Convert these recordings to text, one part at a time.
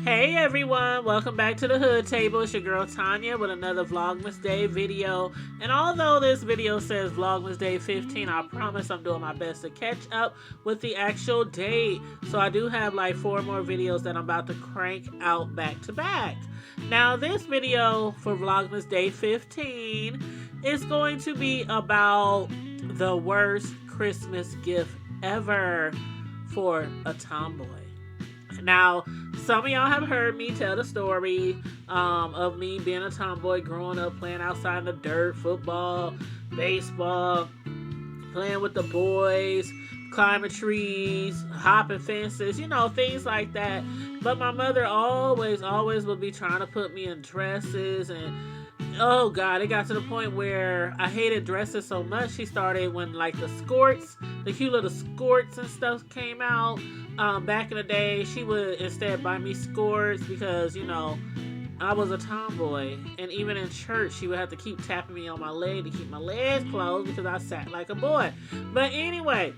Hey everyone, welcome back to the Hood Table. It's your girl Tanya with another Vlogmas Day video. And although this video says Vlogmas Day 15, I promise I'm doing my best to catch up with the actual date. So I do have like 4 more videos that I'm about to crank out back to back. Now this video for Vlogmas Day 15 is going to be about the worst Christmas gift ever for a tomboy. Now, some of y'all have heard me tell the story of me being a tomboy, growing up, playing outside in the dirt, football, baseball, playing with the boys, climbing trees, hopping fences, you know, things like that. But my mother always would be trying to put me in dresses, and oh God, it got to the point where I hated dresses so much. She started when like the skirts, the cute little skirts and stuff came out. Back in the day, she would instead buy me skirts because, you know, I was a tomboy. And even in church, she would have to keep tapping me on my leg to keep my legs closed because I sat like a boy. But anyway,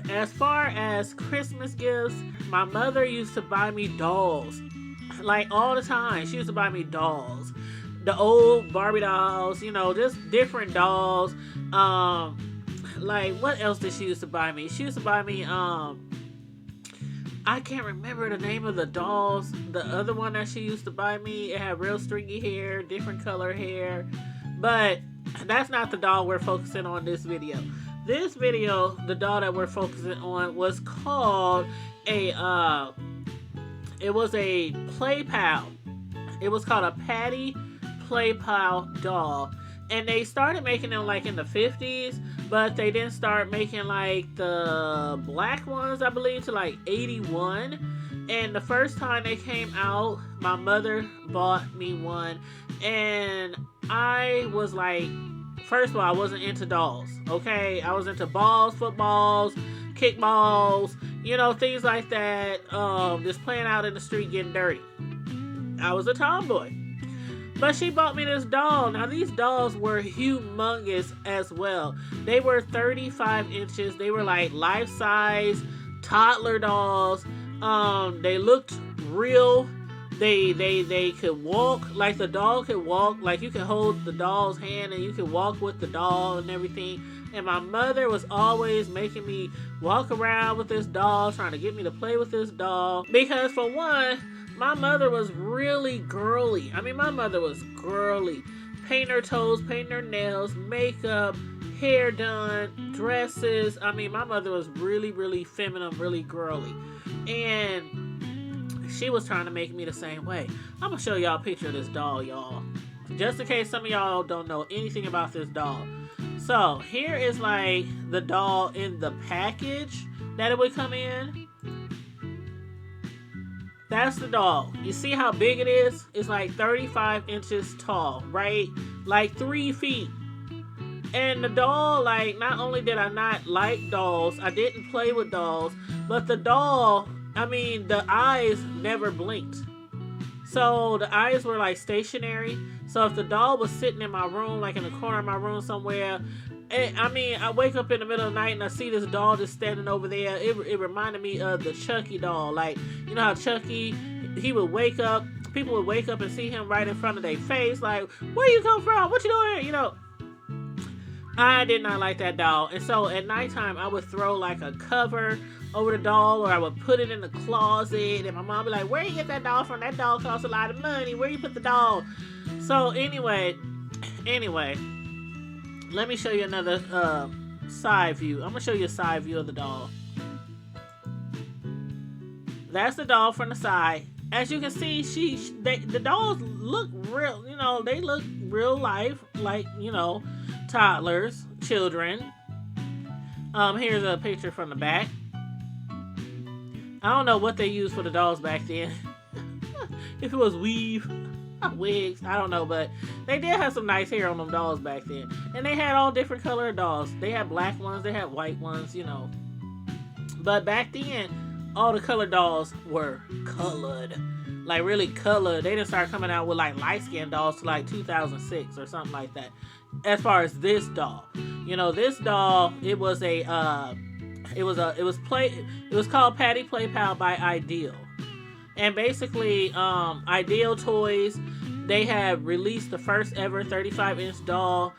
as far as Christmas gifts, my mother used to buy me dolls. Like all the time, she used to buy me dolls. The old Barbie dolls, you know, just different dolls. Like, what else did she used to buy me? She used to buy me, I can't remember the name of the dolls. The other one that she used to buy me, it had real stringy hair, different color hair. But that's not the doll we're focusing on this video. This video, the doll that we're focusing on was called it was a Play Pal. It was called a Patty Play Pal doll. And they started making them like in the 50s, but they didn't start making like the black ones, I believe, to like 81. And the first time they came out, my mother bought me one. And I was like, first of all, I wasn't into dolls, okay? I was into balls, footballs, kickballs, you know, things like that. Just playing out in the street getting dirty. I was a tomboy. But she bought me this doll. Now, these dolls were humongous as well. They were 35 inches. They were like life-size toddler dolls. They looked real. They could walk. Like the doll could walk. Like you could hold the doll's hand and you could walk with the doll and everything. And my mother was always making me walk around with this doll, trying to get me to play with this doll. Because for one, my mother was really girly. I mean, my mother was girly. Painting her toes, painting her nails, makeup, hair done, dresses. I mean, my mother was really feminine, really girly. And she was trying to make me the same way. I'm going to show y'all a picture of this doll, y'all. Just in case some of y'all don't know anything about this doll. So, here is like the doll in the package that it would come in. That's the doll. You see how big it is? It's like 35 inches tall, right? Like 3 feet. And the doll, like, not only did I not like dolls, I didn't play with dolls, but the doll, I mean, the eyes never blinked. So the eyes were like stationary. So if the doll was sitting in my room, like in the corner of my room somewhere, I mean, I wake up in the middle of the night and I see this doll just standing over there. It reminded me of the Chucky doll. Like, you know how Chucky, he would wake up, people would wake up and see him right in front of their face. Like, where you come from? What you doing here? You know, I did not like that doll. And so at nighttime, I would throw like a cover over the doll, or I would put it in the closet. And my mom would be like, where you get that doll from? That doll costs a lot of money. Where you put the doll? So anyway, let me show you another side view. I'm going to show you a side view of the doll. That's the doll from the side. As you can see, the dolls look real, you know, they look real life, like, you know, toddlers, children. Here's a picture from the back. I don't know what they used for the dolls back then. If it was weave, wigs, I don't know, but they did have some nice hair on them dolls back then. And they had all different colored dolls. They had black ones, they had white ones, you know. But back then, all the colored dolls were colored. Like really colored. They didn't start coming out with like light skinned dolls till like 2006 or something like that. As far as this doll, you know, this doll, it was called Patty Play Pal by Ideal. And basically, Ideal Toys, they have released the first ever 35-inch doll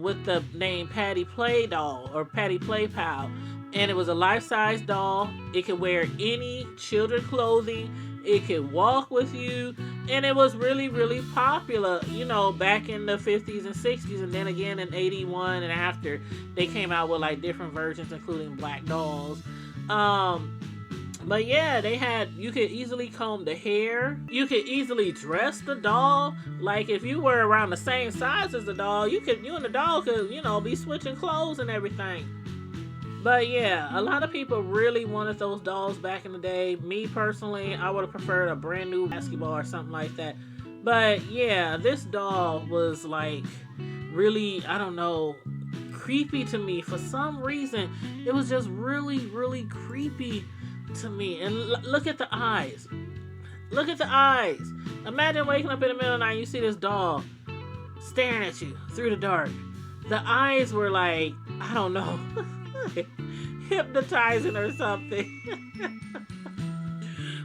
with the name Patty Play Doll or Patty Play Pal. And it was a life-size doll. It could wear any children clothing. It could walk with you. And it was really, really popular, you know, back in the 50s and 60s. And then again in 81 and after, they came out with like different versions, including black dolls. But yeah, they had, you could easily comb the hair. You could easily dress the doll. Like if you were around the same size as the doll, you and the doll could, you know, be switching clothes and everything. But yeah, a lot of people really wanted those dolls back in the day. Me personally, I would have preferred a brand new basketball or something like that. But yeah, this doll was like really, I don't know, creepy to me. For some reason, it was just really, really creepy to me. And look at the eyes. Look at the eyes. Imagine waking up in the middle of the night and you see this doll staring at you through the dark. The eyes were like, I don't know, hypnotizing or something.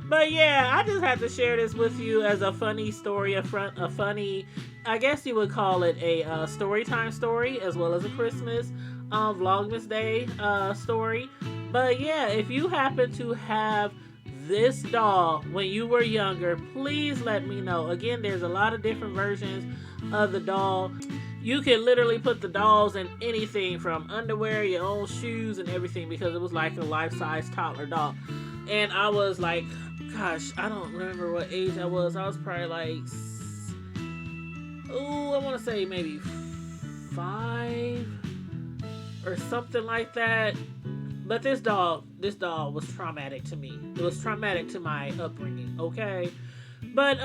But yeah, I just had to share this with you as a funny story, a funny, I guess you would call it a story time story, as well as a Christmas Vlogmas Day story. But yeah, if you happen to have this doll when you were younger, please let me know. Again, there's a lot of different versions of the doll. You can literally put the dolls in anything from underwear, your own shoes, and everything, because it was like a life-size toddler doll. And I was like, gosh, I don't remember what age I was. I was probably like, I want to say maybe 5 or something like that. But this doll was traumatic to me. It was traumatic to my upbringing, okay? But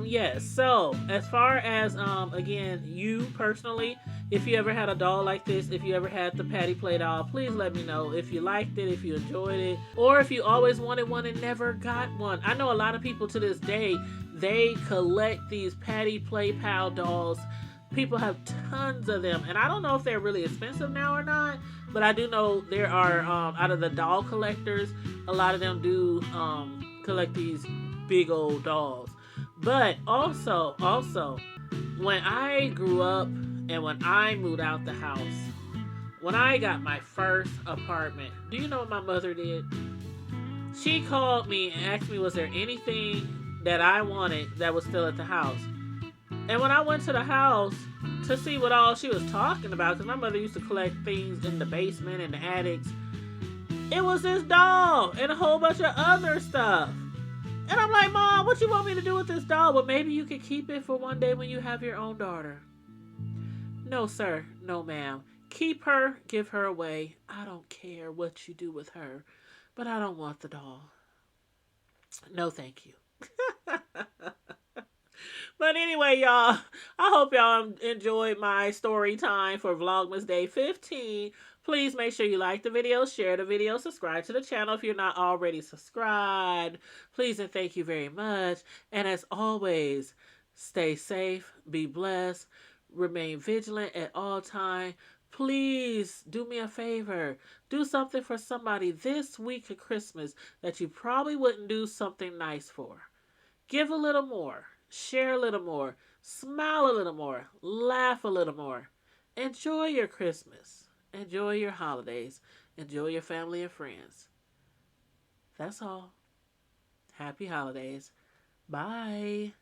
yes, so as far as again, you personally, if you ever had a doll like this, if you ever had the Patty Play doll, please let me know if you liked it, if you enjoyed it, or if you always wanted one and never got one. I know a lot of people to this day, they collect these Patty Play Pal dolls. People have tons of them, and I don't know if they're really expensive now or not, but I do know there are out of the doll collectors, a lot of them do collect these big old dolls. But also, when I grew up and when I moved out the house, when I got my first apartment, do you know what my mother did? She called me and asked me, was there anything that I wanted that was still at the house? And when I went to the house to see what all she was talking about, because my mother used to collect things in the basement and the attics, it was this doll and a whole bunch of other stuff. And I'm like, Mom, what you want me to do with this doll? Well, maybe you could keep it for one day when you have your own daughter. No, sir. No, ma'am. Keep her, give her away. I don't care what you do with her, but I don't want the doll. No, thank you. But anyway, y'all, I hope y'all enjoyed my story time for Vlogmas Day 15. Please make sure you like the video, share the video, subscribe to the channel if you're not already subscribed. Please and thank you very much. And as always, stay safe, be blessed, remain vigilant at all times. Please do me a favor. Do something for somebody this week of Christmas that you probably wouldn't do something nice for. Give a little more. Share a little more. Smile a little more. Laugh a little more. Enjoy your Christmas. Enjoy your holidays. Enjoy your family and friends. That's all. Happy holidays. Bye.